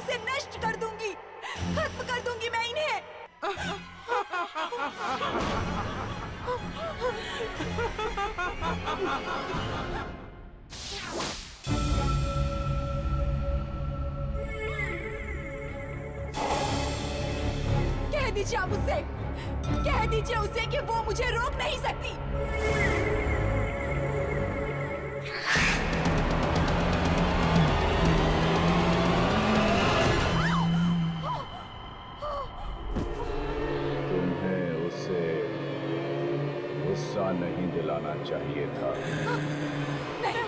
से नष्ट कर दूंगी, खत्म कर दूंगी मैं इन्हें। कह दीजिए आप उससे, कह दीजिए उसे कि वो मुझे रोक नहीं सकती। तुम्हें उसे गुस्सा नहीं दिलाना चाहिए था। नहीं।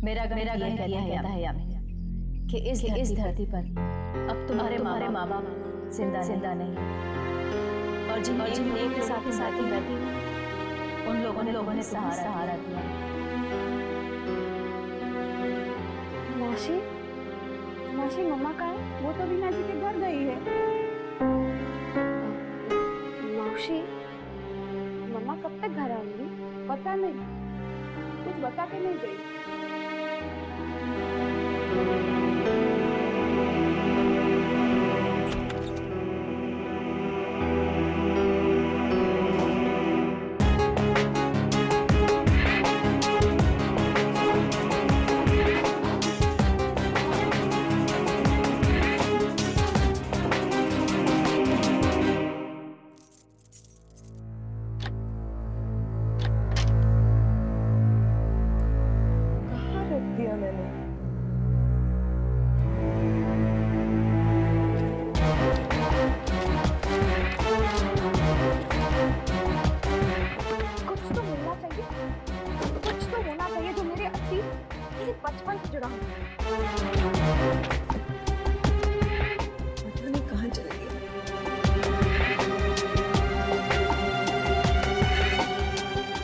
मेरा गण कहता है यामिनी कि इस धरती पर अब तुम्हारे माँ बाप जिंदा नहीं, और जिन एक के साथ ही बैठी उन लोगों ने सहारा दिया। मासी मम्मा कहाँ है? वो तो बीना जी के घर गई है। मौसी, मम्मा कब तक घर आएंगी? पता नहीं, कुछ बता के नहीं गई। बचपन से जुड़ा हूँ। पता नहीं कहाँ चली गई।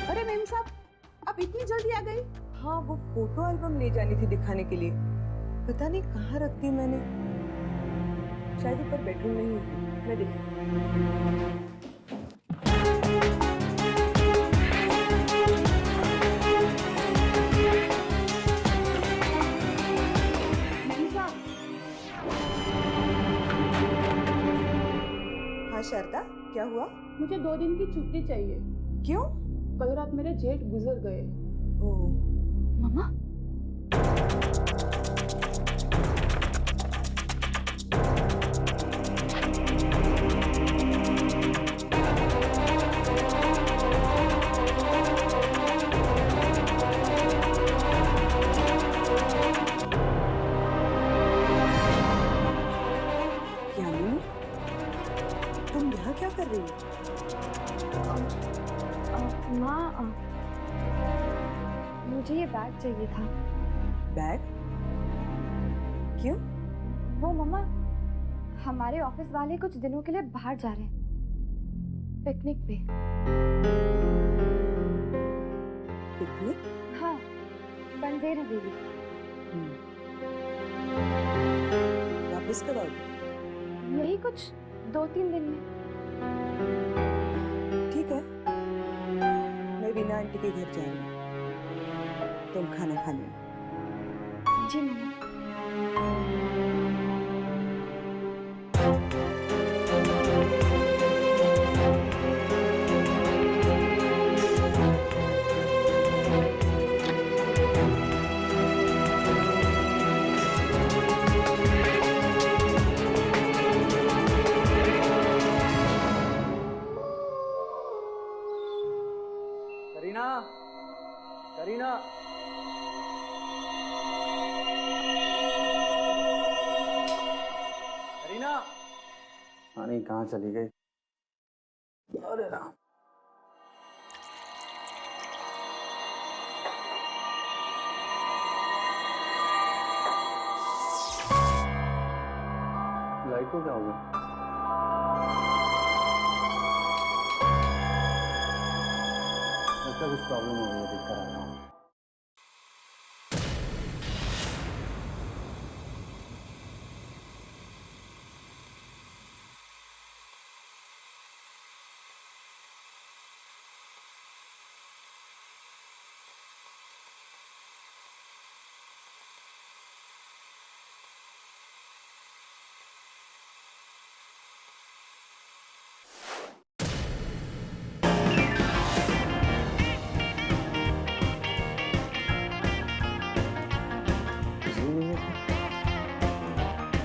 अरे मेम साहब, आप इतनी जल्दी आ गई? हाँ, वो फोटो एल्बम ले जानी थी दिखाने के लिए। पता नहीं कहाँ रख दी मैंने। शायद ऊपर बेडरूम में ही होगी, मैं देखूँ। शारदा, क्या हुआ? मुझे 2 दिन की छुट्टी चाहिए। क्यों? कल रात मेरे जेठ गुजर गए। ओह, मम्मा? तुम यहाँ क्या कर रही हो? माँ, मुझे ये बैग चाहिए था। बैग? क्यों? वो मम्मा, हमारे ऑफिस वाले कुछ दिनों के लिए बाहर जा रहे हैं, पिकनिक पे। पिकनिक? हाँ, बंदेर हवेली। वापस कब आओगी? यही कुछ 2-3 दिन में। ठीक है, मैं बीना आंटी के घर जा रही हूँ। तुम खाना खा लो। जी मम्मा। करीना, करीना, करीना, रानी कहाँ चली गई? अरे राम। लाइट को क्या हो गया? कुछ प्रॉब्लम हो गई है, देख कर आता हूँ।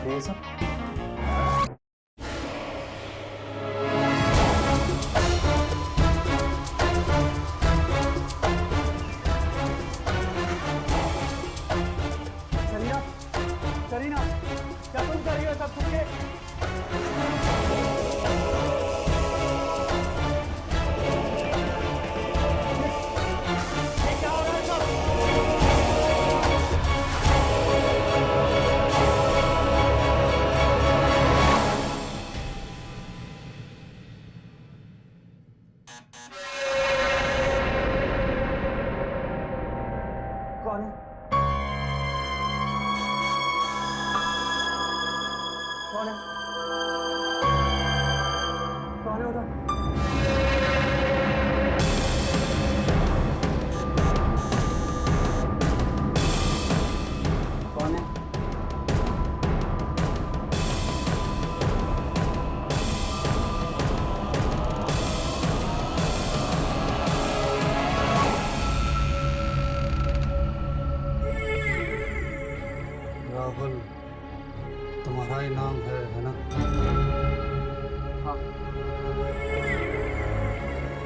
ये सब करीना, करीना, क्या तुम कर रही हो सब कुछ? कौन है? कौन है? कौन है उधर? कौन है? राहुल, तुम्हारा ही नाम है ना? हाँ।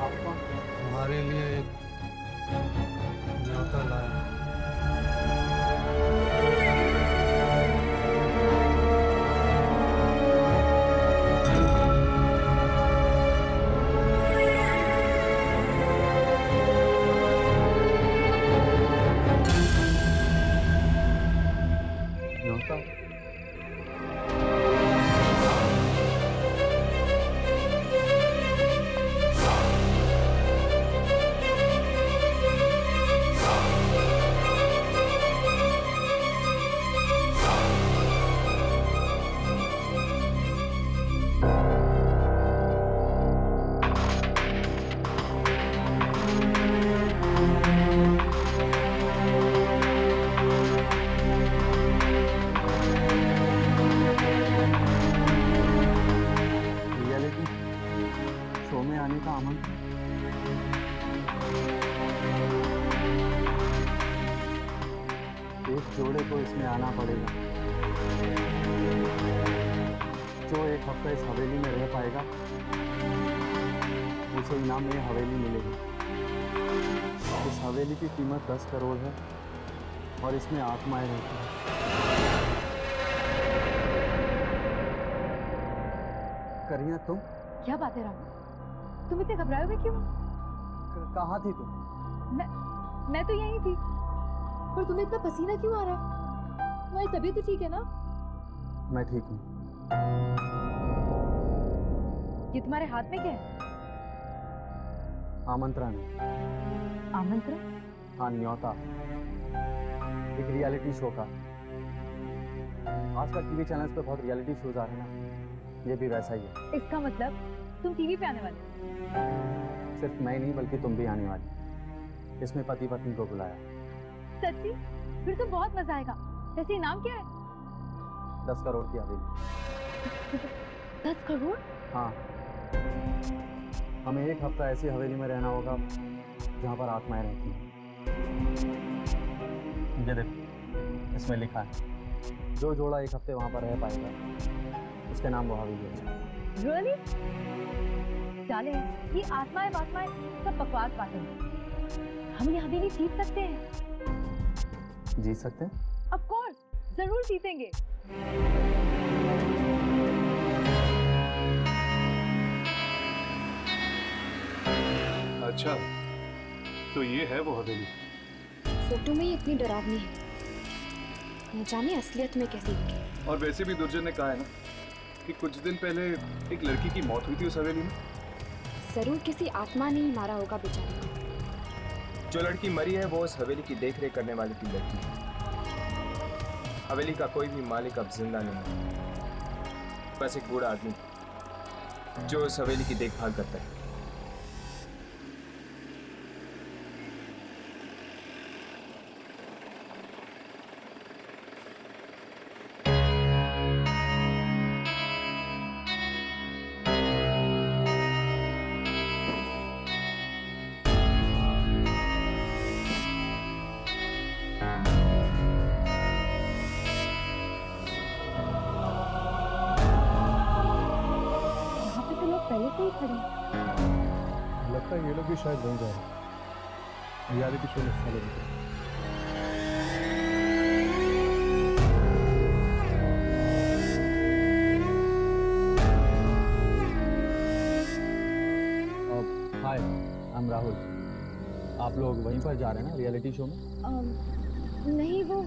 आप कौन? तुम्हारे लिए एक न्योता लाया। न्योता? रियलिटी शो में आने का आमंत्रण? एक जोड़े को इसमें आना पड़ेगा। जो एक हफ्ता इस हवेली में रह पाएगा उसे इनाम में हवेली मिलेगी। इस हवेली की कीमत 10 करोड़ है और इसमें आत्माएं रहती हैं। करीना, तुम क्या बात है राहुल? तुम इतने घबराए हुए क्यों? कहाँ थी तुम? मैं तो यहीं थी। पर तुम्हें इतना पसीना क्यों आ रहा? तुम्हारी तबीयत तो ठीक है ना? मैं ठीक हूँ। ये तुम्हारे हाथ में क्या है? आमंत्रण। आमंत्रण? हाँ, न्योता। एक रियलिटी शो का। आजकल टीवी चैनल्स पे बहुत रियलिटी शोज आ रहे हैं ना, ये भी वैसा ही है। इसका मतलब तुम टीवी पे आने वाले हो? सिर्फ मैं नहीं बल्कि तुम भी आने वाली। इसमें पति पत्नी को बुलाया। सच्ची? फिर तो बहुत मजा आएगा। वैसे नाम क्या है? 10 करोड़ की हवेली। 10 करोड़? हाँ, हमें 1 हफ्ता ऐसी हवेली में रहना होगा जहाँ पर आत्माएं रहती हैं। ये देखो, इसमें लिखा है जो जोड़ा 1 हफ्ते वहाँ पर रह पाएगा उसके नाम वो हवेली है। Really? डार्लिंग, ये आत्माएं वात्माएं सब बकवास बातें हैं। हम ये हवेली जीत सकते हैं। जीत सकते हैं? Of course, जरूर जीतेंगे। अच्छा, तो ये है वो हवेली। फोटो में ही इतनी डरावनी है, न जाने असलियत में कैसी दिखे। और वैसे भी दुर्जन ने कहा है ना कि कुछ दिन पहले एक लड़की की मौत हुई थी उस हवेली में। जरूर किसी आत्मा ने ही मारा होगा बेचारी को। जो लड़की मरी है वो उस हवेली की देखरेख करने वाले की लड़की है। हवेली का कोई भी मालिक अब जिंदा नहीं है, बस एक बूढ़ा आदमी जो उस हवेली की देखभाल करता है। पहले से ही खड़ी। लगता है ये लोग भी शायद बन जाए रियलिटी शो में हिस्सा लेंगे। हाय, आई एम राहुल। आप लोग वहीं पर जा रहे हैं ना रियलिटी शो में? नहीं, वो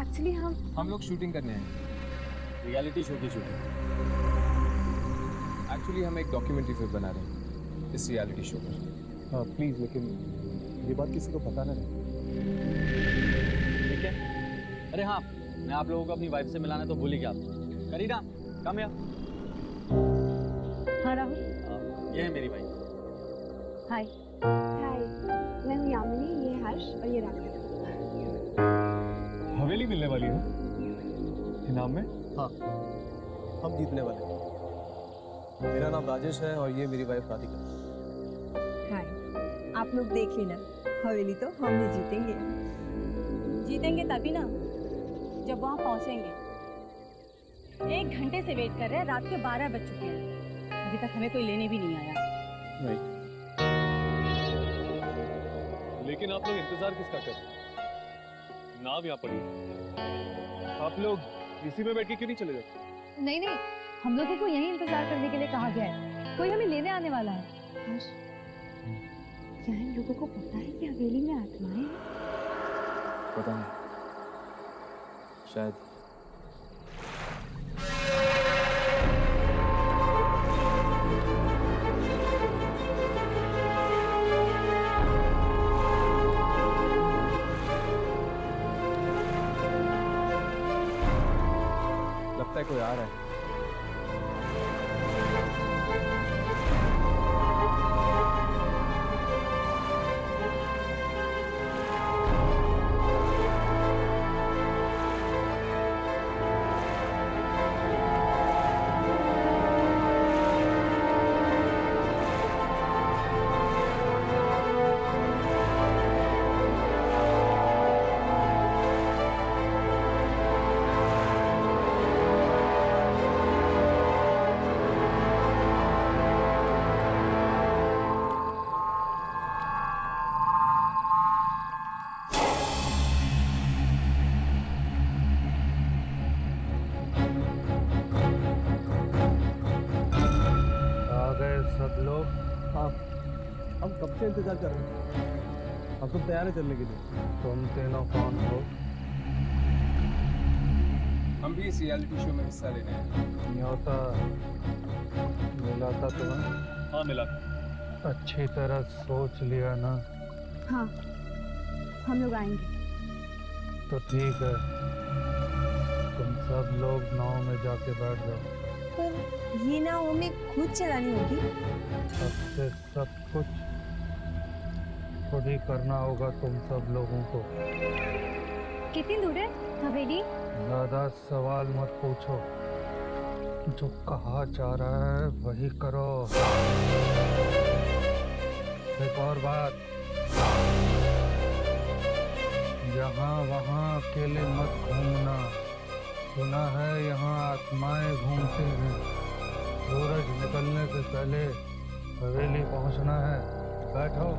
एक्चुअली हम लोग शूटिंग करने हैं। रियलिटी शो की शूटिंग? एक्चुअली हम एक डॉक्यूमेंट्री फिल्म बना रहे हैं इस रियलिटी शो पर। हाँ प्लीज़, लेकिन ये बात किसी को पता ना रहे। ठीक है। अरे हाँ, मैं आप लोगों को अपनी वाइफ से मिलाना तो भूल ही गया। करीना, कम या। हाँ राहुल। ये है मेरी वाइफ। हाय। हाय, मैं हूँ यामिनी, ये हर्ष और ये राहुल। हवेली मिलने वाली है इनाम में? हाँ, हम जीतने वाले हैं। मेरा नाम राजेश है और ये मेरी वाइफ राधिका। हाय, आप लोग देख लेना, हवेली तो हम ही जीतेंगे। जीतेंगे तभी ना जब वहाँ पहुँचेंगे। 1 घंटे से वेट कर रहे हैं, रात के 12 बज चुके हैं, अभी तक हमें कोई लेने भी नहीं आया। लेकिन आप लोग इंतजार किसका कर रहे हैं? नाव यहाँ पड़ी है। आप लोग इसी में बैठ के क्यों नहीं चले जाते? नहीं नहीं, हम लोगों को यहीं इंतजार करने के लिए कहा गया है। कोई हमें लेने आने वाला है। हर्ष, क्या इन लोगों को पता है कि हवेली में आत्माएं हैं? पता नहीं, शायद। लगता है कोई आ रहा है। हम कब से इंतजार कर रहे हैं। हम सब तैयार है चलने के लिए। तुम तीनों कौन हो? हम भी इस रियलिटी शो में हिस्सा लेने हैं। न्योता मिला था तुम्हें? हाँ मिला। अच्छी तरह सोच लिया ना? हाँ, हम लोग आएंगे। तो ठीक है, तुम सब लोग नाव में जाके बैठ जाओ। पर ये नाव हमें खुद चलानी होगी। अब से सब कुछ खुद ही करना होगा तुम सब लोगों को। कितनी दूर है हवेली? ज्यादा सवाल मत पूछो, जो कहा जा रहा है वही करो। एक और बात, यहाँ वहाँ अकेले मत घूमना। सुना है यहाँ आत्माएं घूमती हैं। सूरज निकलने से पहले हवेली पहुँचना है। बैठो।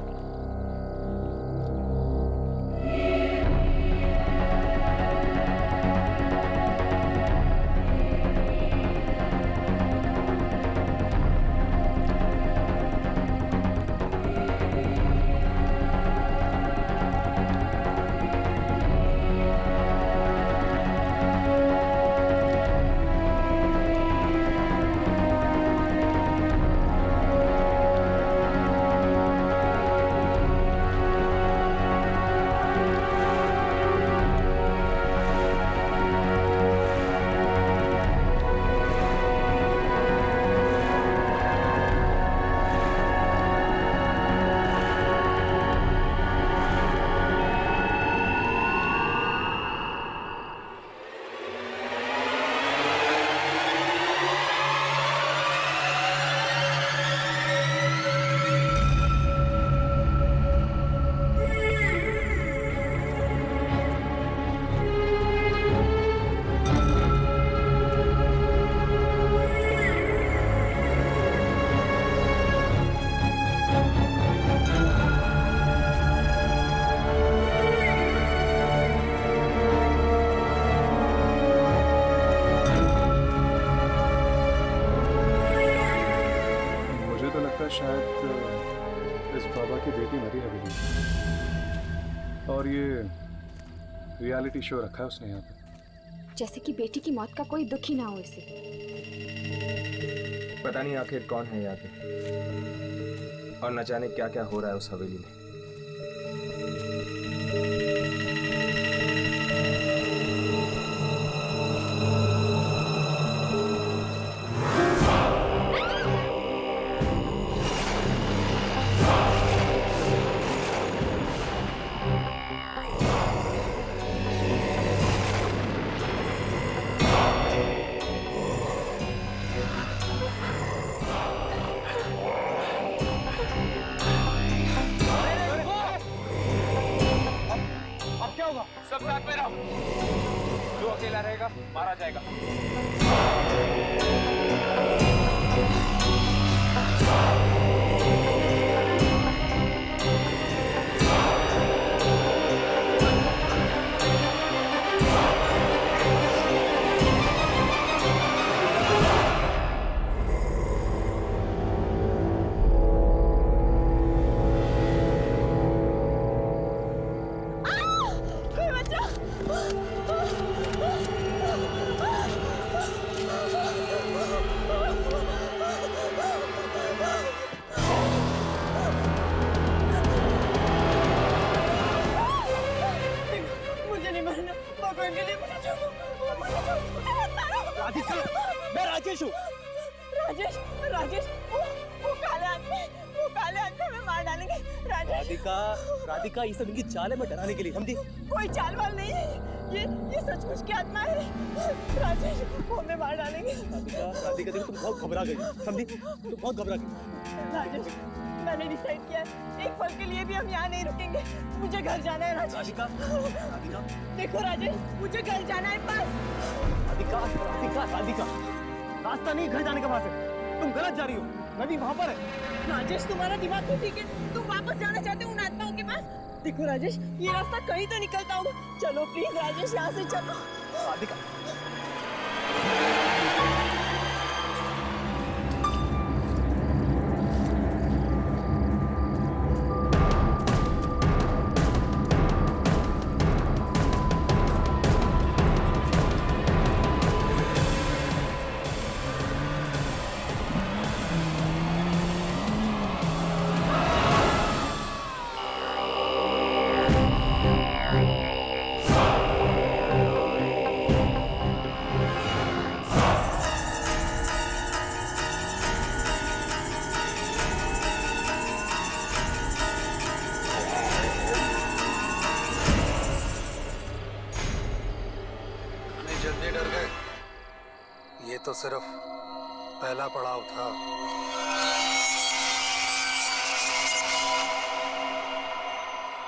शायद इस बाबा की बेटी मरी हवेली, और ये रियलिटी शो रखा है उसने यहाँ पे। जैसे कि बेटी की मौत का कोई दुख ही ना हो इसे। पता नहीं आखिर कौन है यहाँ पे, और न जाने क्या क्या हो रहा है उस हवेली में। सब साथ में रहो, जो अकेला रहेगा मारा जाएगा। मैं राजेश हूँ। राजेश, राजेश, वो काले आदमी हमें मार डालेंगे। राधिका, राधिका, ये सब इनकी चाल है मैं डराने के लिए, समझी? कोई चाल वाल नहीं है, ये सचमुच की आत्मा है। राजेश, वो हमें मार डालेंगे। राधिका, राधिका देखो तुम बहुत घबरा गई, समझी? तुम बहुत घबरा गई। राजेश, मैंने डिसाइड किया है, एक पल के लिए भी हम यहाँ नहीं रुकेंगे। मुझे घर जाना है राजेश। राधिका, राधिका, देखो राजेश, मुझे घर जाना है बस। राधिका, राधिका, राधिका, रास्ता नहीं घर जाने का वहाँ से, तुम गलत जा रही हो, नदी वहाँ पर है। राजेश, तुम्हारा दिमाग तो ठीक है, तुम वापस जाना चाहते हो उन आत्माओं के पास। देखो राजेश, ये रास्ता कहीं तो निकलता होगा। चलो प्लीज राजेश, यहाँ से चलो। राधिका, ये तो सिर्फ पहला पड़ाव था।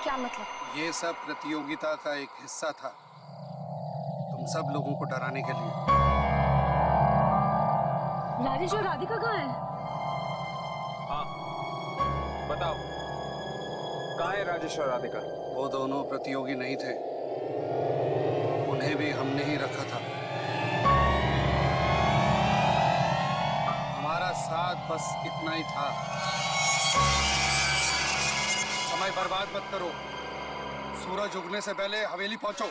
क्या मतलब? ये सब प्रतियोगिता का एक हिस्सा था, तुम सब लोगों को डराने के लिए। राजेश और राधिका कहाँ है? हाँ, बताओ कहाँ है राजेश और राधिका? वो दोनों प्रतियोगी नहीं थे, उन्हें भी हमने ही रखा था। हमारा साथ बस इतना ही था। समय बर्बाद मत करो, सूरज उगने से पहले हवेली पहुंचो।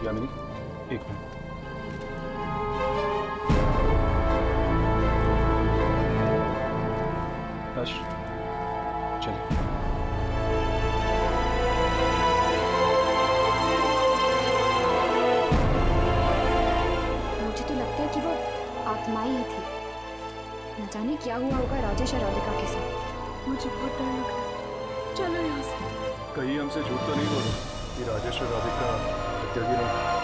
यामिनी, एक मिनट। हर्ष, चलो। मुझे तो लगता है कि वो आत्माएं ही थी। न जाने क्या हुआ होगा राजेश और राधिका के साथ। मुझे बहुत डर लग रहा है, चलो यहाँ से। कहीं हमसे झूठ तो नहीं बोलो कि राजेश और राधिका प्रतियोगी नहीं?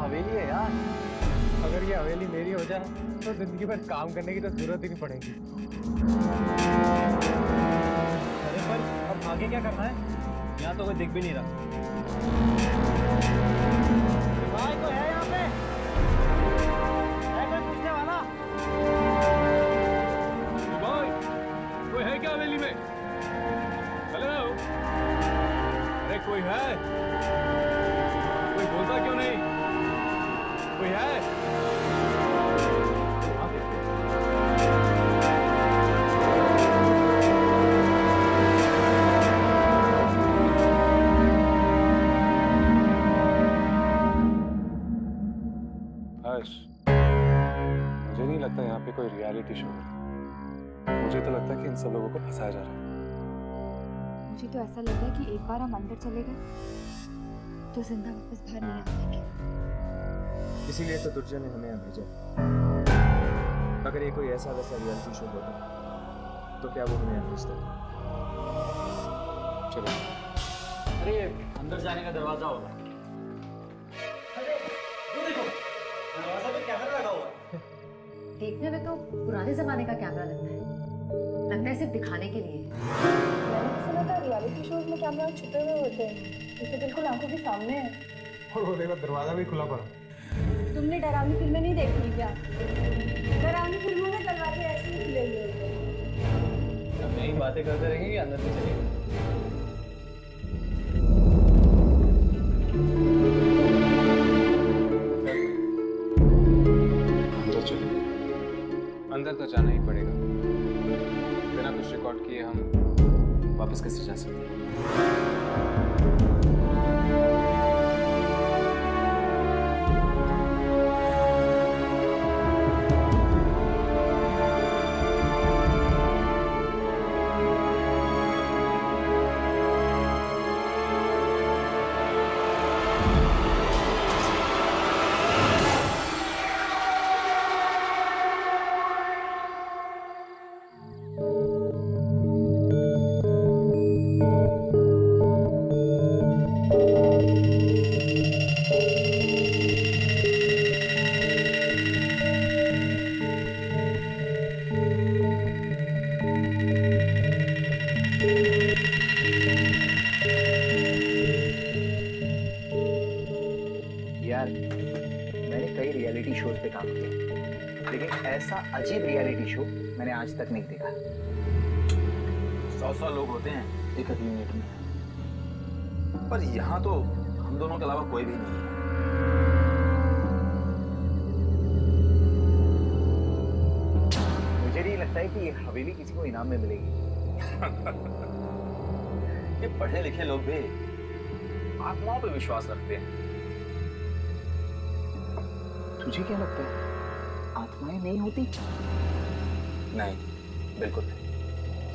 हवेली है यार। अगर ये हवेली मेरी हो जाए तो जिंदगी भर काम करने की तो जरूरत ही नहीं पड़ेगी। अरे पर अब आगे क्या करना है? यहाँ तो कोई दिख भी नहीं रहा। भाई कोई है यहाँ पे? है कोई पूछने वाला? भाई कोई है क्या हवेली में? हेलो, अरे कोई है? कोई बोलता क्यों नहीं? कोई है? हर्ष, मुझे नहीं लगता यहाँ पे कोई रियलिटी शो है। मुझे तो लगता है कि इन सब लोगों को फंसाया जा रहा है। मुझे तो ऐसा लग रहा है कि एक बार हम अंदर चले गए तो जिंदा वापस बाहर नहीं आ पाएंगे। इसीलिए तो दुर्जय ने हमें यहाँ भेजा। अगर ये कोई ऐसा वैसा रियलिटी शो होता तो क्या वो हमें यहाँ भेजता? चलो। अरे अंदर जाने का दरवाजा होगा। अरे वो देखो, दरवाजा पे कैमरा लगा हुआ है। देखने में तो पुराने जमाने का कैमरा लगता है सिर्फ दिखाने के लिए। मैंने तो सुना था रियलिटी शोज में कैमरा छुपे हुए होते हैं, ये तो बिल्कुल आंखों के सामने है। और वो देखो दरवाजा भी खुला पड़ा। तुमने डरावनी फिल्में नहीं देखी क्या? डरावनी फिल्मों में दरवाजे ऐसे ही खुले हुए होते हैं। अब यही बातें करते रहेंगे कि अंदर भी चलेंगे? अंदर चलो। अंदर तो जाना ही पड़ेगा। बिना कुछ रिकॉर्ड किए हम वापस कैसे जा सकते हैं? लेकिन ऐसा अजीब रियलिटी शो मैंने आज तक नहीं देखा। 100 लोग होते हैं एक यूनिट में, पर यहाँ तो हम दोनों के अलावा कोई भी नहीं है। मुझे नहीं लगता है कि ये हवेली किसी को इनाम में मिलेगी। ये पढ़े लिखे लोग भी आत्माओं पे विश्वास रखते हैं। तुझे क्या लगता है आत्माएं नहीं होती? नहीं, बिल्कुल नहीं,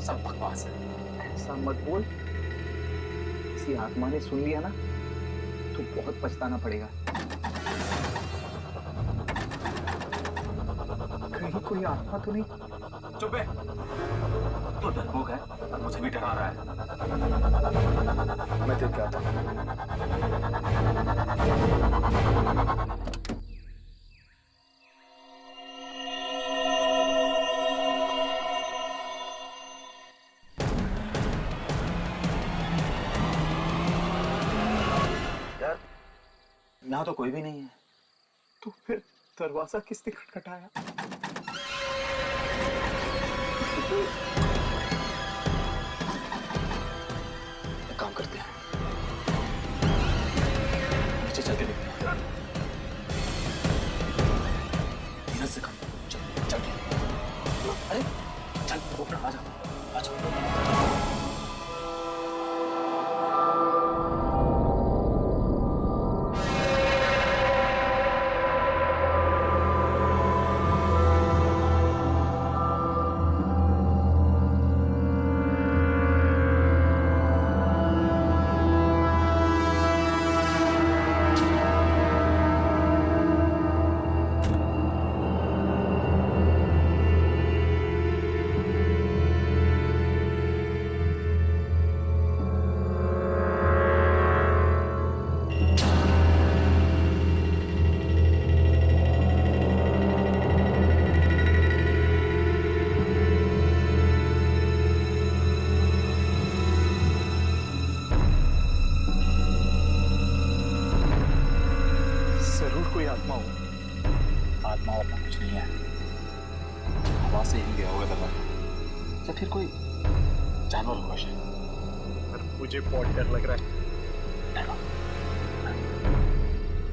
सब बकवास है। ऐसा मत बोल, किसी आत्मा ने सुन लिया ना तो बहुत पछताना पड़ेगा। कहीं कोई आत्मा तो नहीं? चुप है, तो डरपोक है, मुझे भी डरा रहा है। मैं देख के आता हूँ। यार, यहाँ तो कोई भी नहीं है, तो फिर दरवाजा किसने खटखटाया? एक काम करते हैं, नीचे चल के देखते हैं। धीरज से काम, चल के। अरे चल, ऊपर आ जा, आ जा। जरूर कोई आत्मा हो। आत्मा वात्मा कुछ नहीं है, हवा से ही गया होगा दरवाजा, या फिर कोई जानवर होगा शायद। पर मुझे बहुत डर लग रहा है।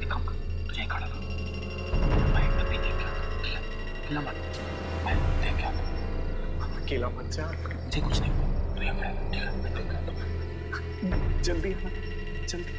एक काम कर, तुझे यहीं खड़ा रहो, मैं अभी देख के आता हूँ, ठीक है? अकेला मत, मैं देख के आता हूँ। अकेला मत जा, मुझे कुछ नहीं हुआ, तू यहाँ खड़ा रहो, ठीक है? मैं देख के आता हूँ। जल्दी आना, जल्दी।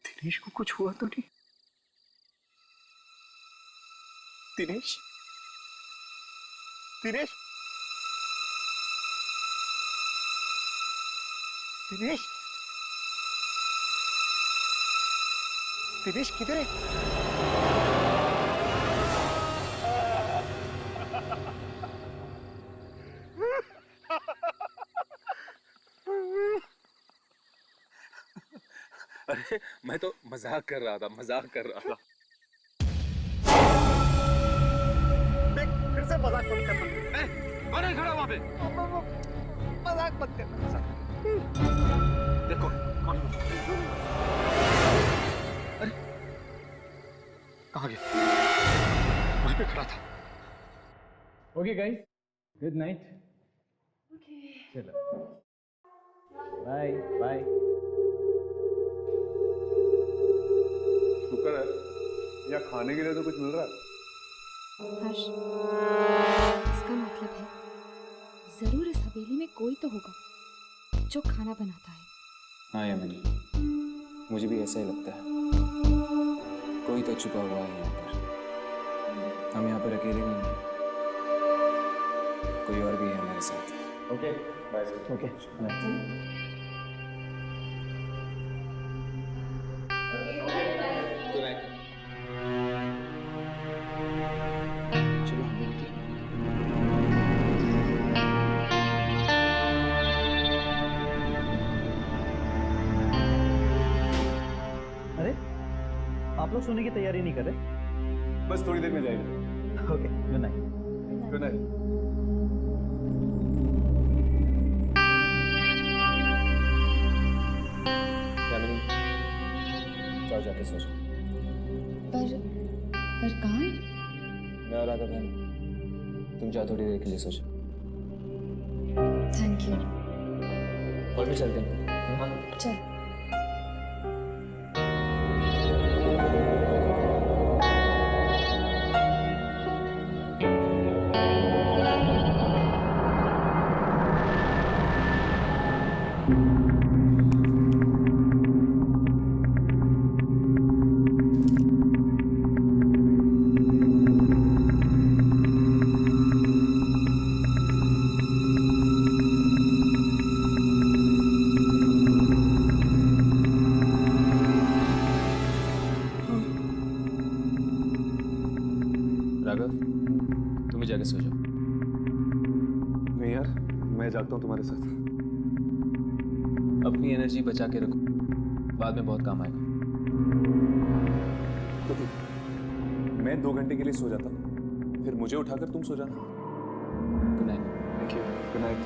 दिनेश को कुछ हुआ तो नहीं? दिनेश, दिनेश, दिनेश, दिनेश किधर है? अरे मैं तो मजाक कर रहा था, मजाक कर रहा था। देख, फिर से मजाक मत करना। कौन है खड़ा वहाँ पे? मजाक मत करना। देखो कौन? अरे कहाँ गया? वहीं पे खड़ा था। Okay guys, good night. चलो बाय बाय। शुक्र है यहाँ खाने के लिए तो कुछ मिल रहा है। हर्ष, इसका मतलब है जरूर इस हवेली में कोई तो होगा जो खाना बनाता है। हाँ यामिनी, मुझे भी ऐसा ही लगता है, कोई तो छुपा हुआ है यहाँ पर। हम यहाँ पर अकेले नहीं हैं, कोई और भी है हमारे साथ। Okay bye. Okay bye. चलो हम भी निकलें। आप लोग सोने की तैयारी नहीं कर रहे? बस थोड़ी देर में जाएगा। Okay, good night. Good night. Yamini, जाओ जाके सो जाओ। पर कहाँ? मैं और राघव है ना, तुम जाओ थोड़ी देर के लिए सो जाओ। Thank you. और भी चलते हैं। हाँ चल। राघव, तुम भी जाके सो जाओ। नहीं यार, मैं जागता हूँ तुम्हारे साथ। अपनी एनर्जी बचा के रखो, बाद में बहुत काम आएगा। तो मैं 2 घंटे के लिए सो जाता हूँ, फिर मुझे उठाकर तुम सो जाना। Good night. Thank you. Good night.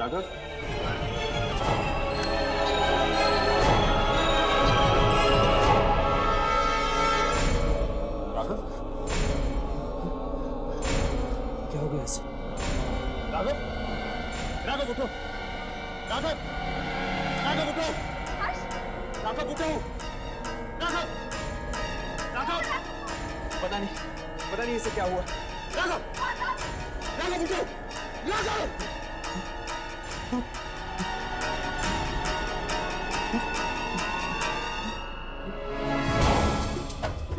Raghav, Raghav, क्या हो गया इसे? राघव, राघव उठो, राघव, राघव उठो, राघव उठो, राघव, राघव, पता नहीं इसे क्या हुआ। राघव, राघव उठो, राघव।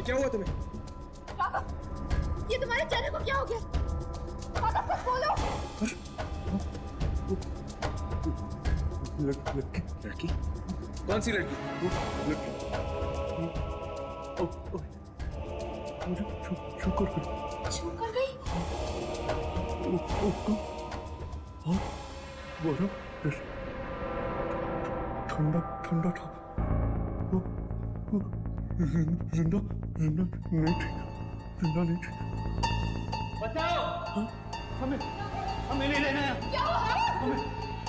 क्या हुआ तुम्हें? ये तुम्हारे चेहरे को क्या हो गया? कुछ बोलो। लड़की? कौन सी लड़की? मुझे छू कर गई। ठंडा था। जिंदा नहीं थी। बचाओ! हमें ले लेना है। क्या हुआ?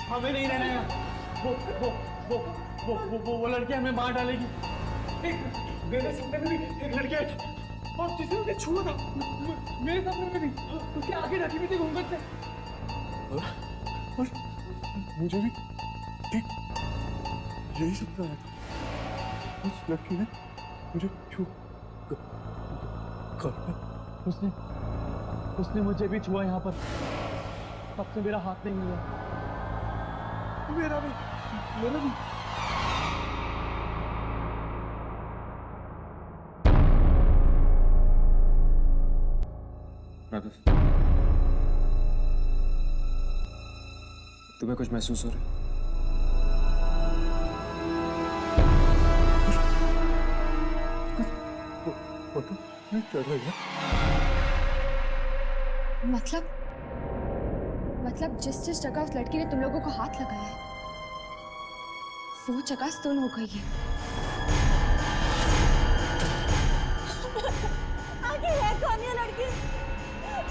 हमें नहीं रहना है। वो लड़की हमें मार डालेगी। मेरे सामने में भी एक लड़की आई और जिसे मुझे छुआ था, मेरे सामने में भी उसके आगे रखी हुई थी घूंघट से। और मुझे भी ठीक यही सपना आया था। उस लड़की ने मुझे छू उसने मुझे भी छुआ यहाँ पर। तब से मेरा हाथ नहीं मिला। मेरा भी। तुम्हें कुछ महसूस हो रहा है? वो तो नहीं चल रही है। मतलब जिस जगह उस लड़की ने तुम लोगों को हाथ लगाया है वो जगह सुन हो गई है। आखिर है कौन ये लड़की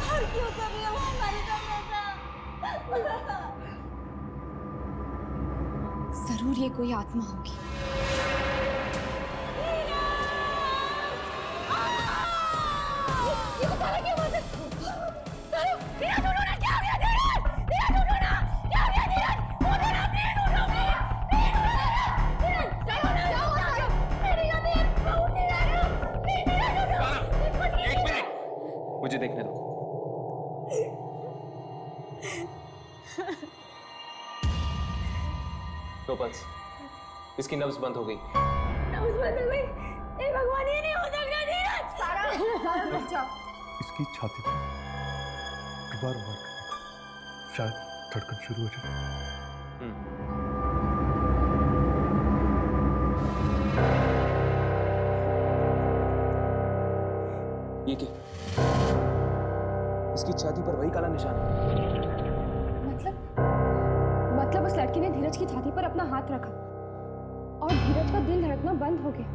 और क्यों कर रही है वो हमारे साथ ऐसा? जरूर ये कोई आत्मा होगी। ये सारा क्या हुआ? सारा तेरा ढूंढना क्या हो गया? तेरा ढूंढना क्या हो गया? तेरा ढूंढना प्लीज ढूंढो प्लीज क्या हुआ? मेरी यादें बहुत नहीं आ रहा। प्लीज तेरा ढूंढो। एक मिनट, मुझे देखने दो। नो पल्स, इसकी नब्ज बंद हो गई। नब्ज बंद हो गई? ए भगवान, ये नहीं हो सकता। धीरज, सारा रुक जाओ। इसकी छाती पर दोबारा मार कर देखो, शायद धड़कन शुरू हो जाए। ये क्या? इसकी छाती पर वही काला निशान है। मतलब उस लड़की ने धीरज की छाती पर अपना हाथ रखा और धीरज का दिल धड़कना बंद हो गया।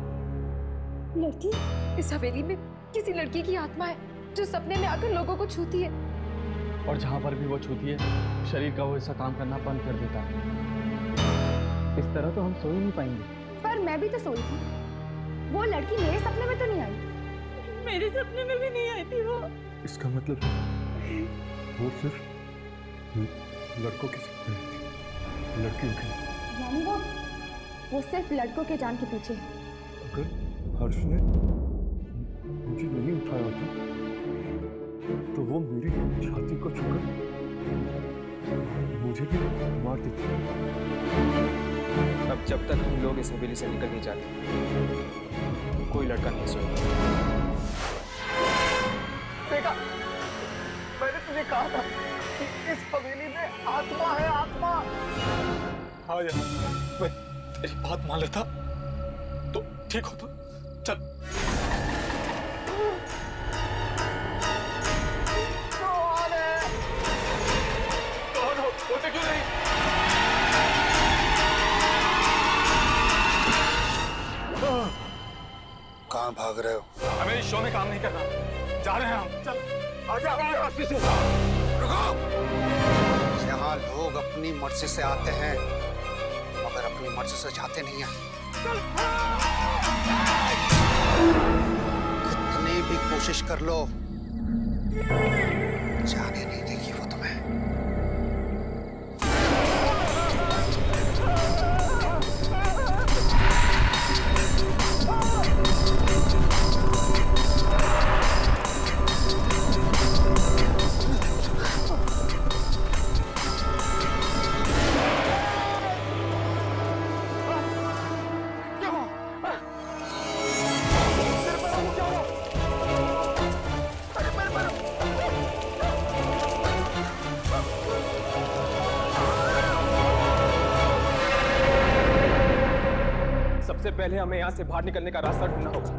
लड़की? इस हवेली में किसी लड़की की आत्मा है जो सपने में आकर लोगों को छूती है। और जहाँ पर भी वो छूती है शरीर का वो हिस्सा काम करना बंद कर देता है। इस तरह तो हम सो ही नहीं पाएंगे। पर मैं भी तो सोई थी। वो लड़की मेरे सपने में तो नहीं आई। मेरे सपने में भी नहीं आई थी वो। इसका मतलब वो सिर्फ लड़कों के सपने में थी, लड़कियों के। यानी वो सिर्फ लड़कों के जान के पीछे है। अगर हर्ष ने मुझे नहीं उठाया होता तो वो मेरी छाती को छूकर मुझे भी मार देती। अब जब तक हम लोग इस हवेली से निकल नहीं जाते कोई लड़का नहीं सोएगा। देखा, मैंने तुझे कहा था कि इस हवेली में आत्मा है, आत्मा। हाँ यार, मैं तेरी बात मान लेता तो ठीक होता। चल। कौन हो? बोलते क्यों नहीं? कहाँ भाग रहे हो? हमें इस शो में काम नहीं करना, जा रहे हैं हम। चल आजा रास्ते से। रुको। यहाँ लोग अपनी मर्जी से आते हैं मगर अपनी मर्जी से जाते नहीं हैं। कितनी भी कोशिश कर लो जाने नहीं देगी वो तुम्हें। सबसे पहले हमें यहाँ से बाहर निकलने का रास्ता ढूंढना होगा।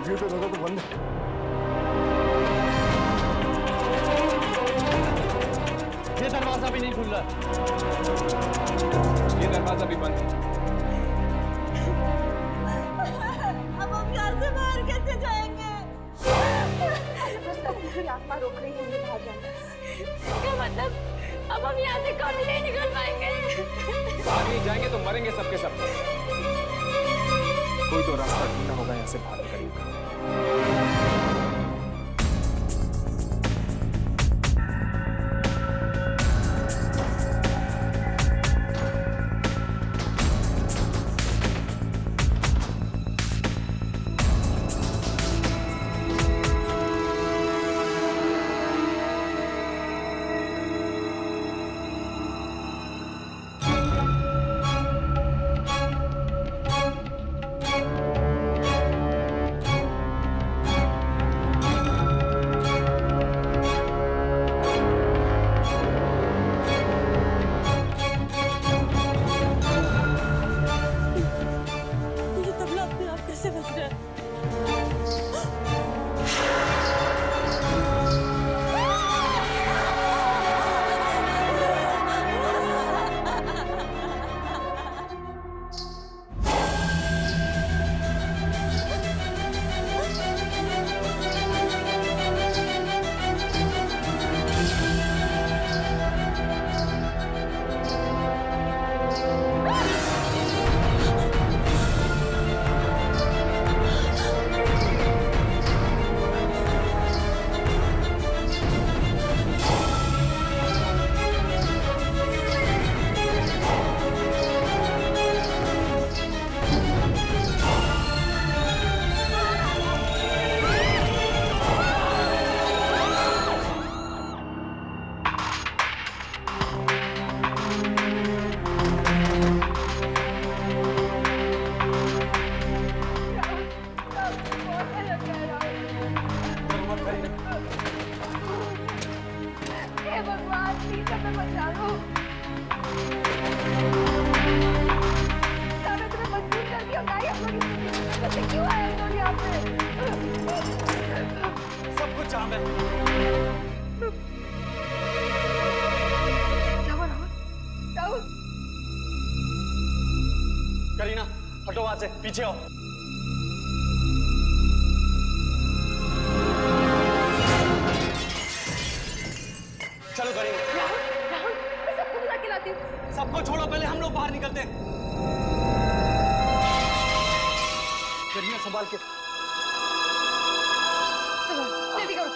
ये दरवाजा तो बंद है। ये दरवाजा भी नहीं खुल रहा। ये दरवाजा भी बंद है। हम यहाँ से कभी नहीं निकल पाएंगे। बाहर नहीं जाएंगे तो मरेंगे सबके सब। कोई तो रास्ता ढूंढना होगा यहाँ से बाहर निकलने का। सब कुछ जाम है। करीना हटो वहां से, पीछे आओ। चलो करीना। राहुल, मैं सबको बुला के लाती हूँ। सबको छोड़ो, पहले हम लोग बाहर निकलते हैं। करीना संभाल के। जल्दी करो।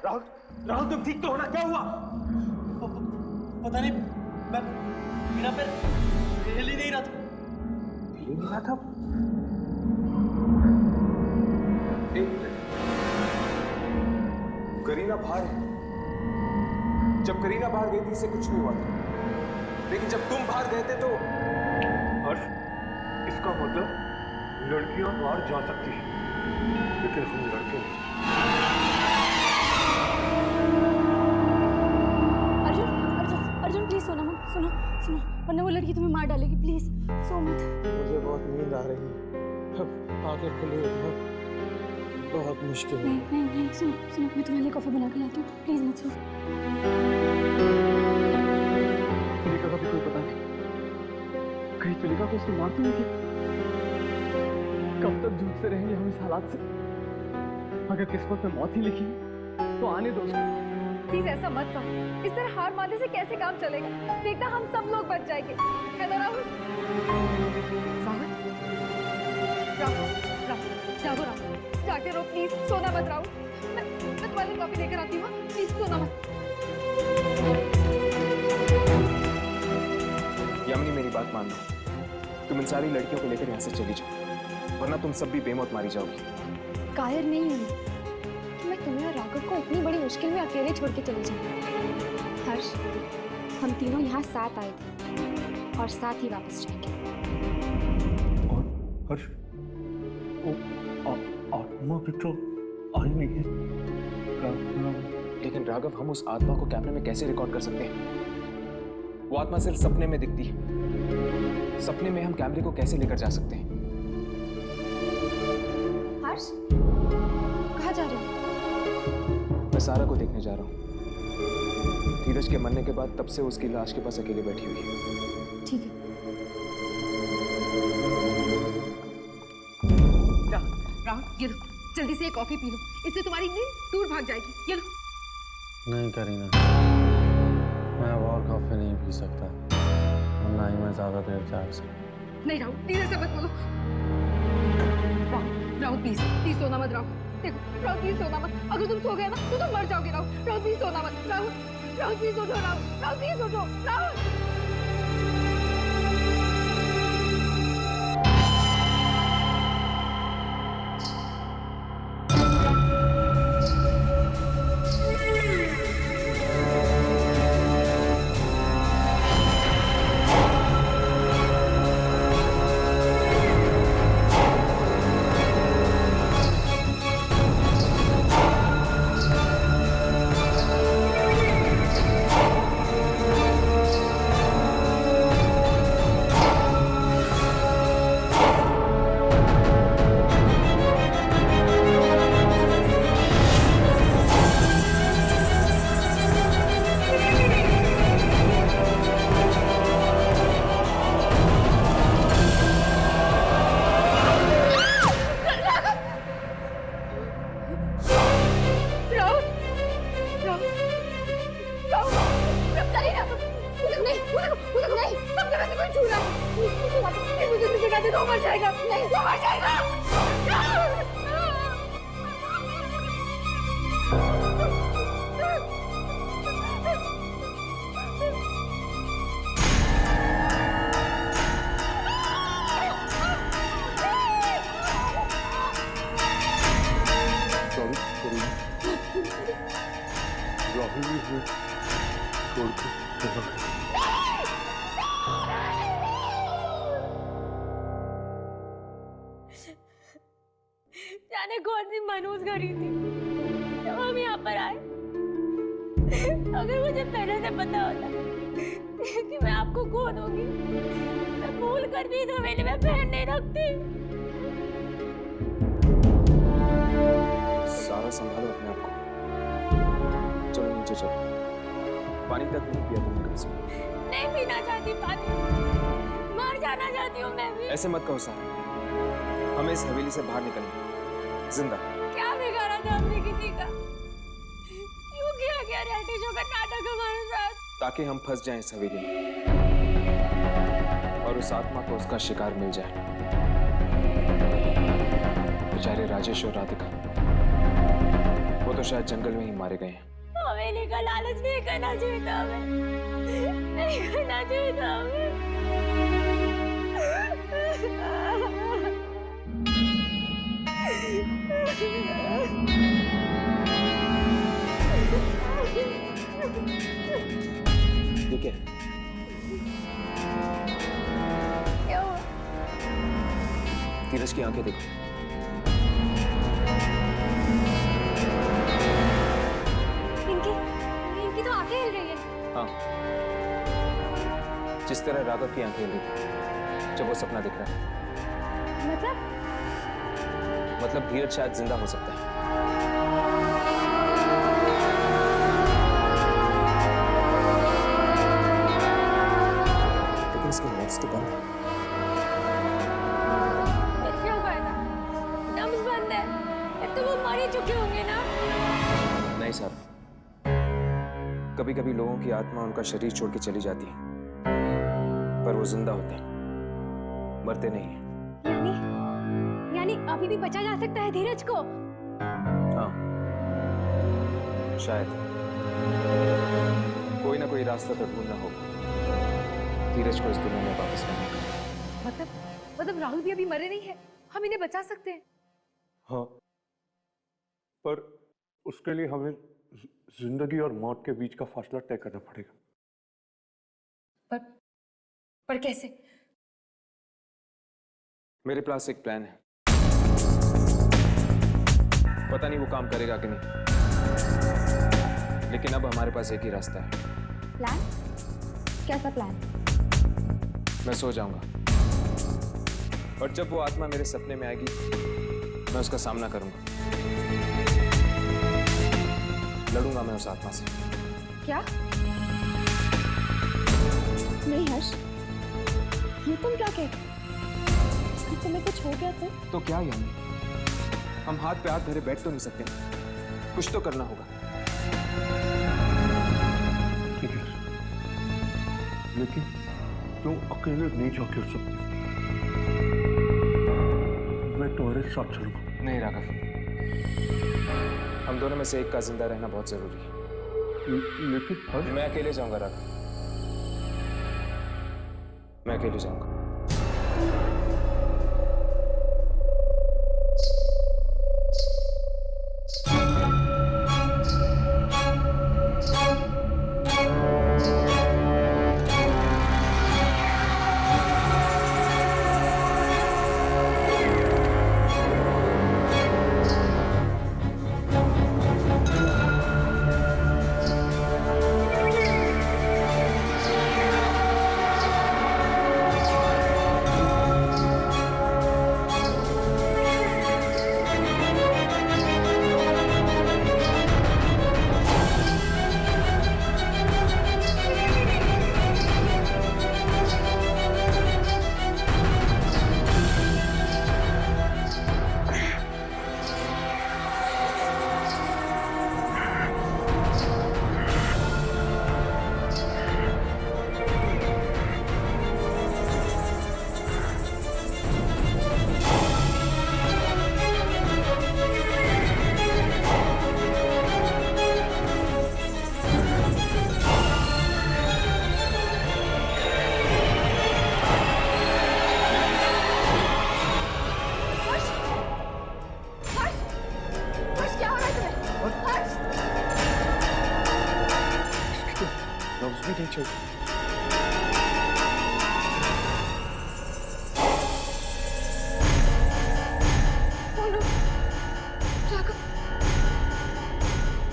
राहुल, राहुल तुम ठीक तो हो ना? क्या हुआ? पता नहीं, मेरा पैर हिल ही नहीं रहा था। हिल ही नहीं रहा था? करीना बाहर है। जब करीना बाहर गई थी इससे कुछ नहीं हुआ था, लेकिन जब तुम बाहर गए थे तो हर्ष, इसका मतलब लड़कियां बाहर जा सकती हैं, लेकिन हम लड़के नहीं। अर्जुन प्लीज सोना मत, सुनो सुनो, वरना वो लड़की तुम्हें मार डालेगी। प्लीज सो मत। मुझे बहुत नींद आ रही है, अब आगे खुले बहुत मुश्किल है। नहीं नहीं नहीं, सुनो सुनो, मैं तुम्हारे लिए कॉफी बना कर लाती हूँ। प्लीज मत सो। तुलिका का भी कोई पता नहीं, कहीं तुलिका को उसने मार तो नहीं किया? कब तक जूझते रहेंगे हम इस हालात से? अगर किस्मत में मौत ही लिखी है तो आने दो उसको। प्लीज ऐसा मत करो, इस तरह हार मानने से कैसे काम चलेगा? देखना हम सब लोग बच जाएंगे, है ना राहुल? जागो राहुल, जाके रो प्लीज, सोना मत राहुल। मैं तुम्हारे लिए कॉफी लेकर आती हूँ, प्लीज सोना मत। यामिनी मेरी बात मान लो, तुम इन सारी लड़कियों को लेकर यहाँ से चली जाओ, वरना तुम सब भी बेमौत मारी जाओगी। कायर नहीं हूँ मैं, तुम्हें और राघव को इतनी बड़ी मुश्किल में अकेले छोड़ के चली जाऊँ। हर्ष, हम तीनों यहाँ साथ आए थे और साथ ही वापस जाएंगे। और हर्ष, वो आत्मा भी तो आई नहीं है। लेकिन राघव, हम उस आत्मा को कैमरे में कैसे रिकॉर्ड कर सकते हैं? वो आत्मा सिर्फ सपने में दिखती है। सपने में हम कैमरे को कैसे लेकर जा सकते हैं? वापस। कहाँ जा रहे हो? मैं सारा को देखने जा रहा हूँ। धीरज के मरने के बाद तब से उसकी लाश के पास अकेले बैठी हुई है। ठीक है। राहुल, ये लो, जल्दी से एक कॉफी पी लो, इससे तुम्हारी नींद दूर भाग जाएगी। ये लो। नहीं करीना, मैं अब और कॉफी नहीं पी सकता, और ना ही मैं ज्यादा देर जाग सकता। नहीं राहुल, प्लीज ऐसा मत बोलो। राहुल प्लीज सोना मत। राहुल देखो, राहुल प्लीज सोना मत। अगर तुम सो गए ना तो तुम मर जाओगे। राहुल प्लीज सोना मत। राहुल प्लीज उठो। राहुल प्लीज उठो। राहुल जाने कौन सी मनहूस घड़ी थी जब हम यहाँ पर आए। अगर मुझे पहले से पता होता कि मैं आपको खो दूंगी, मैं भूल कर भी इस हवेली में पैर नहीं रखती। सारा संभालो अपने आप को। चलो नीचे चलो। पानी तक नहीं पिया तुमने कब से? नहीं पीना चाहती पानी, मर जाना चाहती हूँ मैं भी। ऐसे मत कहो सारा, हमें इस हवेली से बाहर निकलना जिंदा। क्या बिगाड़ा था हमने किसी का? क्यों किया क्या रियलिटी शो का नाटक हमारे साथ? ताकि हम फंस जाएं इस हवेली में और उस आत्मा को उसका शिकार मिल जाए। बेचारे राजेश और राधिका, वो तो शायद जंगल में ही मारे गए हैं। हवेली का लालच नहीं करना चाहिए था हमें, नहीं करना चाहिए था हमें। ठीक है, क्या हुआ? धीरज की आंखें देखो। इनकी तो आंखें हिल रही है। हाँ, जिस तरह राघव की आंखें हिल रही थी जब वो सपना दिख रहा है। मतलब धीरज शायद जिंदा हो सकता है। लेकिन इसकी नब्ज तो बंद है। क्या फायदा? नब्ज बंद है, फिर तो वो मर ही चुके होंगे ना। नहीं सर, कभी कभी लोगों की आत्मा उनका शरीर छोड़ के चली जाती है, पर वो जिंदा होते हैं, मरते नहीं हैं। यानी अभी भी बचा जा सकता है धीरज को? हाँ, शायद कोई ना कोई रास्ता तो ढूंढना होगा धीरज को इस दुनिया में वापस लाने का। मतलब राहुल भी अभी मरे नहीं है, हम इन्हें बचा सकते हैं। हाँ, पर उसके लिए हमें जिंदगी और मौत के बीच का फासला तय करना पड़ेगा। पर कैसे? मेरे पास एक प्लान है, पता नहीं वो काम करेगा कि नहीं, लेकिन अब हमारे पास एक ही रास्ता है। प्लान? कैसा प्लान? मैं सो जाऊंगा और जब वो आत्मा मेरे सपने में आएगी मैं उसका सामना करूंगा, लड़ूंगा मैं उस आत्मा से। क्या? नहीं हर्ष, ये तुम क्या कह रहे? तुम्हें कुछ हो गया तो क्या यानी? हम हाथ पे हाथ धरे बैठ तो नहीं सकते, कुछ तो करना होगा। ठीक है, लेकिन तुम अकेले नहीं जाके सकते, मैं तुम्हारे साथ चलूंगा। नहीं राघव, हम दोनों में से एक का जिंदा रहना बहुत जरूरी है। लेकिन मैं अकेले जाऊंगा राघव, मैं अकेले जाऊंगा।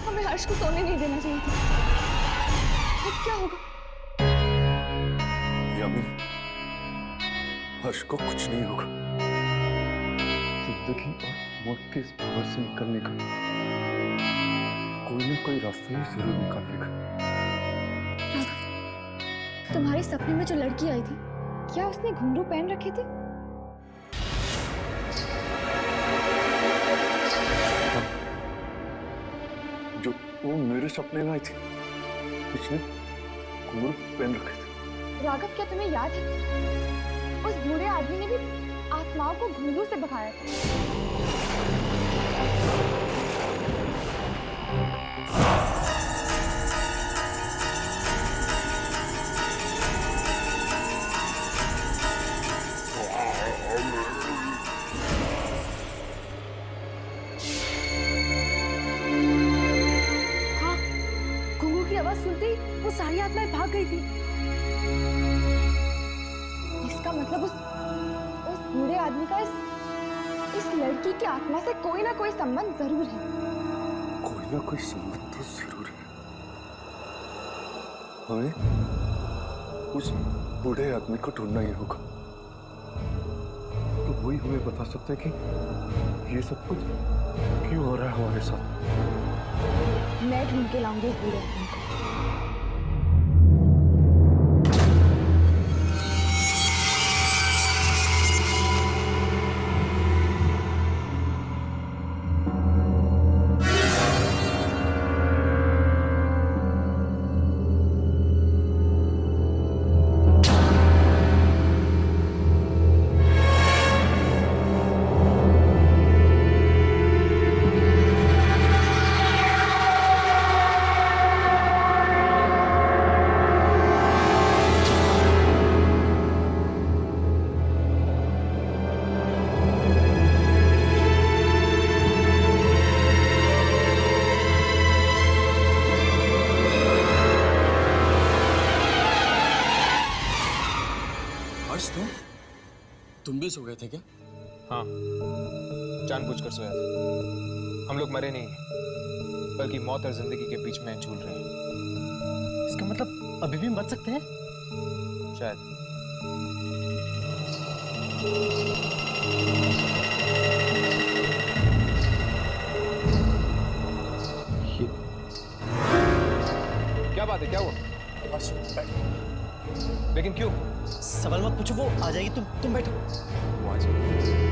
हमें हर्ष को सोने नहीं देना चाहिए था। अब क्या होगा? यामिनी, हर्ष को कुछ नहीं होगा। जिंदगी और मौत के इस भंवर से निकलने का कोई ना कोई रास्ता ही जरूर निकालेगा। तुम्हारे सपने में जो लड़की आई थी, क्या उसने घुंघरू पहन रखे थे? जो वो मेरे सपने में आई थी, उसने घुंघरू पहन रखे थे। राघव, क्या तुम्हें याद है उस बूढ़े आदमी ने भी आत्माओं को घुंघरू से भगाया था? आवाज सुनते ही वो सारी आत्माएं भाग गई थी। इसका मतलब उस बूढ़े आदमी का इस लड़की की आत्मा से कोई ना कोई संबंध जरूर है। कोई ना कोई संबंध तो जरूर है। हमें उस बूढ़े आदमी को ढूंढना ही होगा, तो वही हमें बता सकते हैं कि ये सब कुछ क्यों हो रहा है हमारे साथ। मैं ढूंढ के लाऊंगी इस बूढ़े आदमी को। तुम भी सो गए थे क्या? हाँ, जानबूझकर सोया था। हम लोग मरे नहीं हैं, बल्कि मौत और जिंदगी के बीच में झूल रहे हैं। इसका मतलब अभी भी मर सकते हैं? शायद। लेकिन क्यों? सवाल मत पूछो, वो आ जाएगी। तुम बैठो। वो आ जाएगी।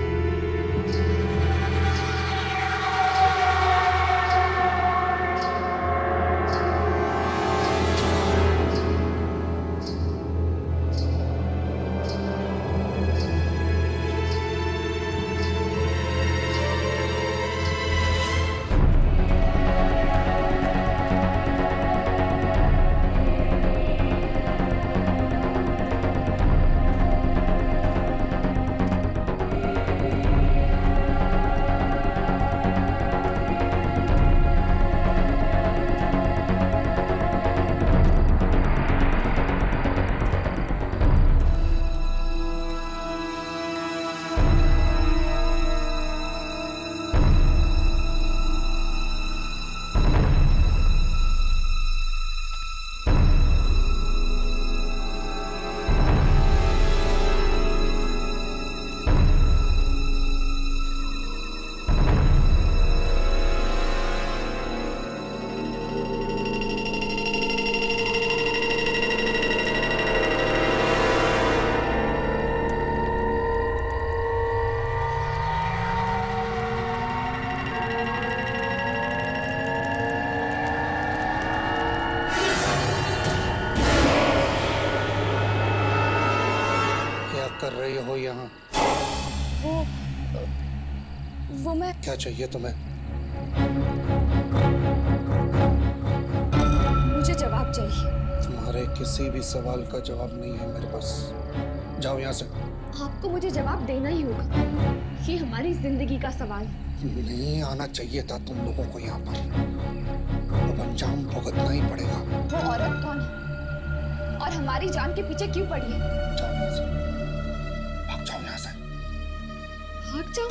कर रही हो यहाँ? वो मैं क्या चाहिए तुम्हें? मुझे जवाब चाहिए। तुम्हारे किसी भी सवाल का जवाब नहीं है मेरे पास। जाओ यहाँ से। आपको मुझे जवाब देना ही होगा। ये हमारी जिंदगी का सवाल। नहीं आना चाहिए था तुम लोगों को यहाँ पर। अब अंजाम भुगतना ही पड़ेगा। वो औरत कौन है और हमारी जान के पीछे क्यों पड़ी है? जाओ यहाँ से। भाग जाओ यहाँ से। भाग जाओ?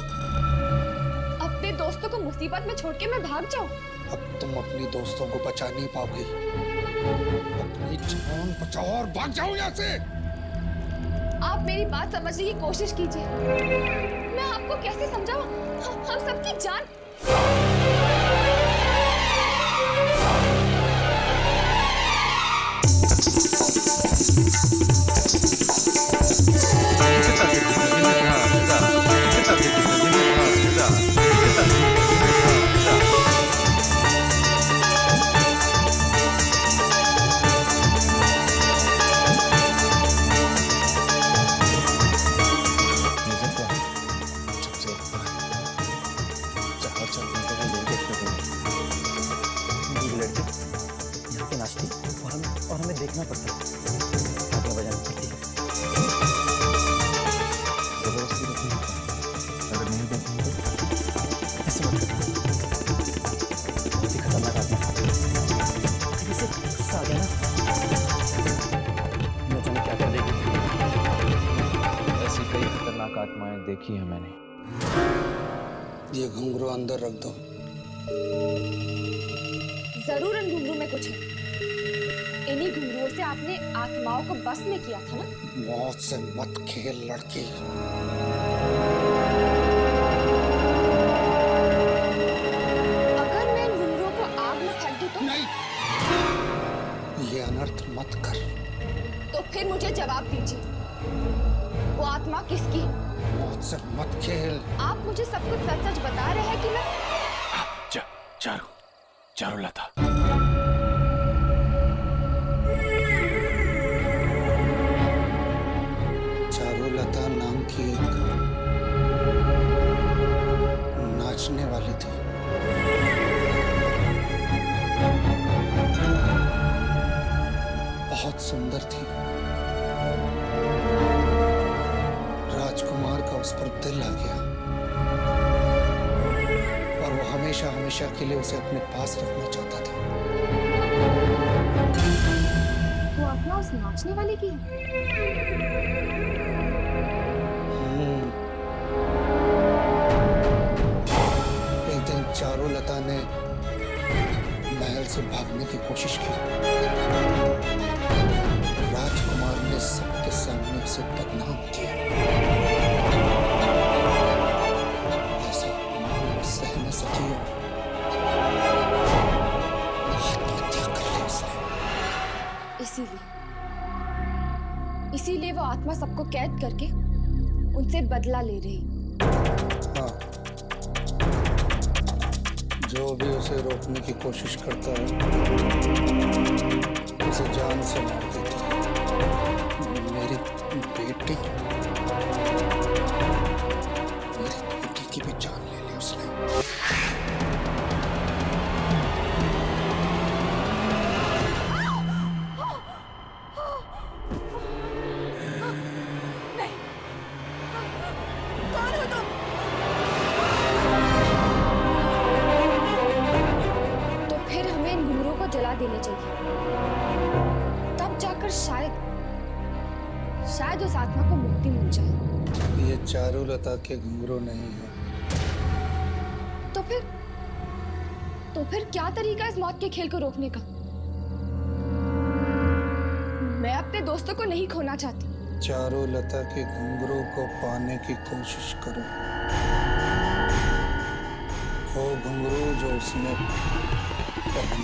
अपने दोस्तों को मुसीबत में छोड़ के मैं भाग जाऊं? अब तुम अपनी दोस्तों को बचा नहीं पाओगी। अपनी जान बचाओ और भाग जाओ यहाँ से। आप मेरी बात समझने की कोशिश कीजिए। मैं आपको कैसे समझाऊं? हम सबकी जान। और हमें देखना पड़ता है, तालियां बजानी पड़ती है। जबरदस्ती देखनी होता है। अगर नहीं देखेंगे तो ऐसे मत करना। बहुत ही खतरनाक आदमी है। किसी से गुस्सा आ गया ना, मैं जाने क्या कर देगी। ऐसी कई खतरनाक आत्माएं देखी है मैंने। ये घुंघरू अंदर रख दो। जरूर इन घुंघरू में कुछ है। इन्हीं घुंघरुओं से आपने आत्माओं को बस में किया था ना? मौत से मत खेल लड़की। अगर मैं इन घुंघरुओं को आग में फेंक दूं तो? नहीं, ये अनर्थ मत कर। तो फिर मुझे जवाब दीजिए, वो आत्मा किसकी है? मौत से मत खेल। आप मुझे सब कुछ सच सच बता रहे हैं कि मैं? चारुलता। चारुलता नाम की एक नाचने वाली थी। बहुत सुंदर थी। राजकुमार का उस पर दिल आ गया और वो हमेशा हमेशा के लिए उसे अपने पास रखना चाहता था। वो आत्मा उस नाचने वाले की है? एक दिन चारुलता ने महल से भागने की कोशिश की। राजकुमार ने सबके सामने उसे बदनाम किया। ऐसा अपमान सह न सकी और आत्महत्या कर ली उसने। आत्मा सबको कैद करके उनसे बदला ले रही। हाँ, जो भी उसे रोकने की कोशिश करता है उसे जान से मार देती है। मेरी बेटी की भी जान ले ली उसने। तो फिर हमें इन घुंघरूओं को जला देने चाहिए, तब जाकर शायद उस आत्मा को मुक्ति मिल जाए। ये चारुलता के घुंघरू नहीं है। तो फिर क्या तरीका इस मौत के खेल को रोकने का? मैं अपने दोस्तों को नहीं खोना चाहती। चारुलता के घुंघरू को पाने की कोशिश करो। वो घुंघरू जो उसने पहन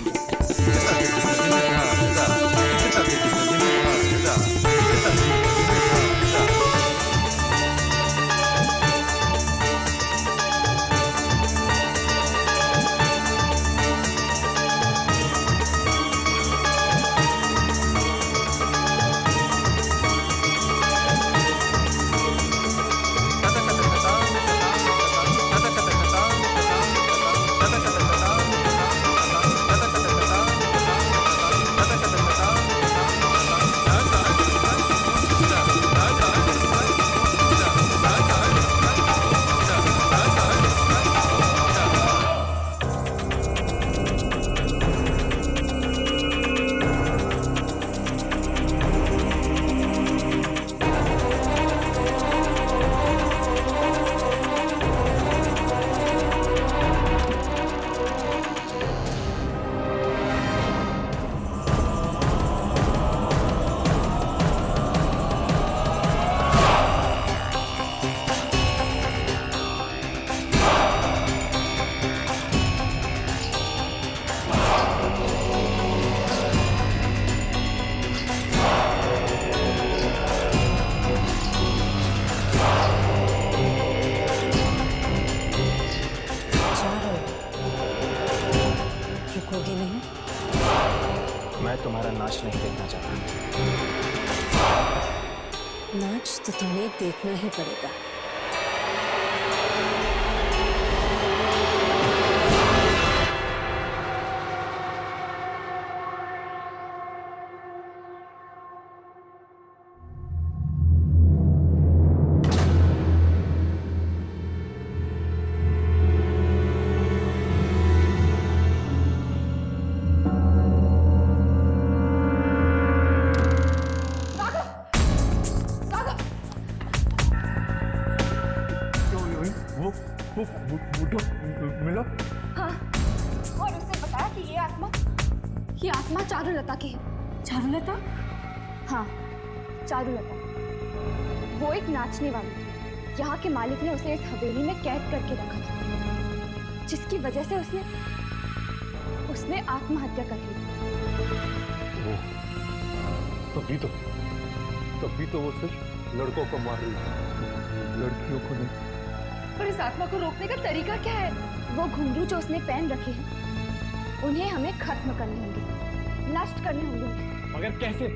मैं तुम्हारा नाच नहीं देखना चाहता। नाच तो तुम्हें देखना ही पड़ेगा। मिला? हाँ, और उसने बताया कि ये आत्मा चारुलता की है। चारुलता? हाँ, चारुलता। वो एक नाचने वाली थी। यहाँ के मालिक ने उसे इस हवेली में कैद करके रखा था, जिसकी वजह से उसने आत्महत्या कर ली। तभी तो वो सिर्फ लड़कों को मार रही है, लड़कियों को नहीं। पर इस आत्मा को रोकने का तरीका क्या है? वो घुंघरू जो उसने पहन रखे हैं, उन्हें हमें खत्म करने होंगे, नष्ट करने होंगे। मगर कैसे?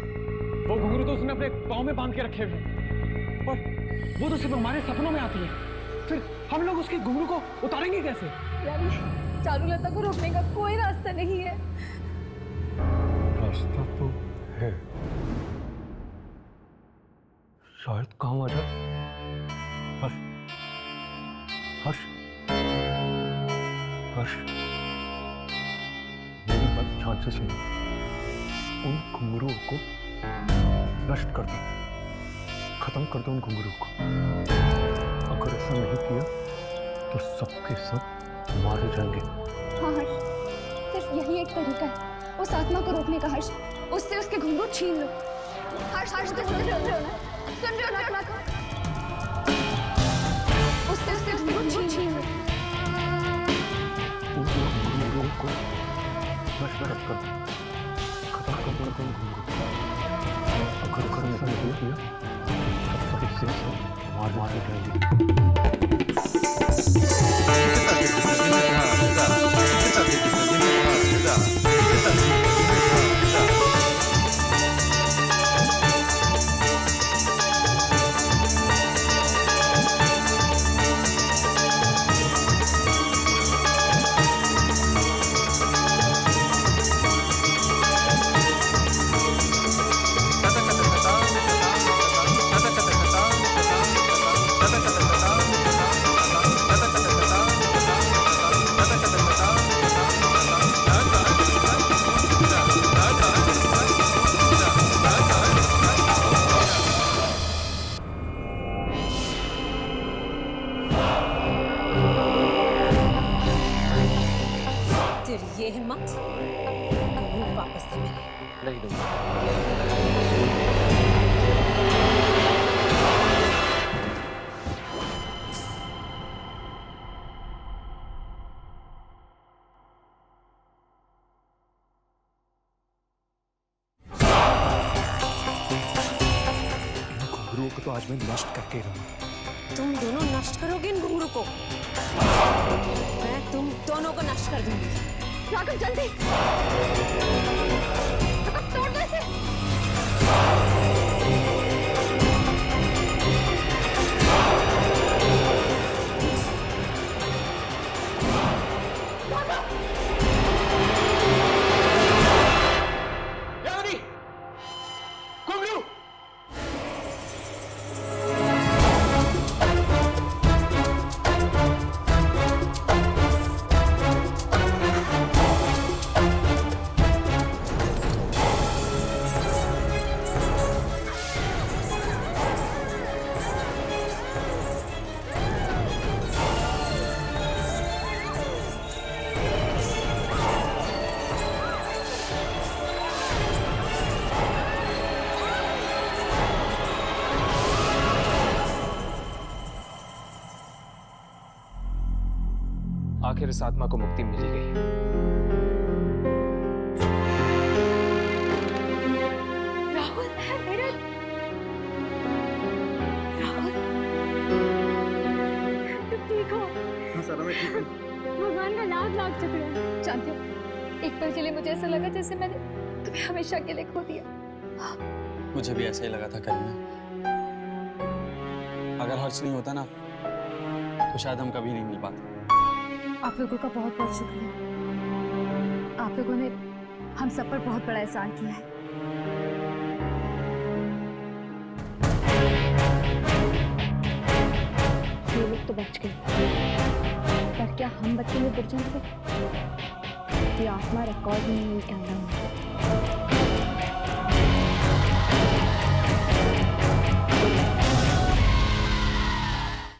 वो घुंघरू तो उसने अपने पाँव में बांध के रखे हुए हैं, और वो तो सिर्फ हमारे सपनों में आती है। फिर हम लोग उसके घुंघरू को उतारेंगे कैसे? यानी चारुलता को रोकने का कोई रास्ता नहीं है। रास्ता तो है, शायद काम आ जाए। हर्ष, मेरी बात ध्यान से सुनो। उन घुंघरूओं को नष्ट कर दो, खत्म कर दो उन घुंघरूओं को। अगर ऐसा नहीं किया तो सबके सब मारे जाएंगे। हाँ हर्ष, सिर्फ यही एक तरीका है उस आत्मा को रोकने का। हर्ष, उससे उसके घुंघरू छीन लो। हर्ष, तो सुन रहे हो ना? सुन रहे हो ना? उससे उसके घुंघरू छीन लो। उन घुंघरूओं को नष्ट कर दो, खत्म कर दो उन घुंघरूओं को। अगर ऐसा नहीं किया से मार के तेरी ये हिम्मत कबूल वापस दे मेरे। नहीं दूंगा। घुंघरुओं को तो आज मैं नष्ट करके रहूंगा। तुम दोनों नष्ट करोगे इन घुंघरू को, मैं तुम दोनों को नष्ट कर दूंगी। राघव जल्दी तोड़ दो इसे। आखिर इस आत्मा को मुक्ति मिल ही गई है। राहुल मेरा राहुल तुम ठीक हो? हाँ सारा मैं ठीक हूँ। भगवान का लाख लाख शुक्र है। जानते हो, एक पल के लिए मुझे ऐसा लगा जैसे मैंने तुम्हें हमेशा के लिए खो दिया। मुझे भी ऐसा ही लगा था करीना। अगर हर्ष नहीं होता ना तो शायद हम कभी नहीं मिल पाते। आप लोगों का बहुत बहुत शुक्रिया। आप लोगों ने हम सब पर बहुत बड़ा एहसान किया है। ये लोग तो बच गए, पर क्या हम बचेंगे दुर्जन से? ये आत्मा रिकॉर्ड में नहीं निकालना मुझे।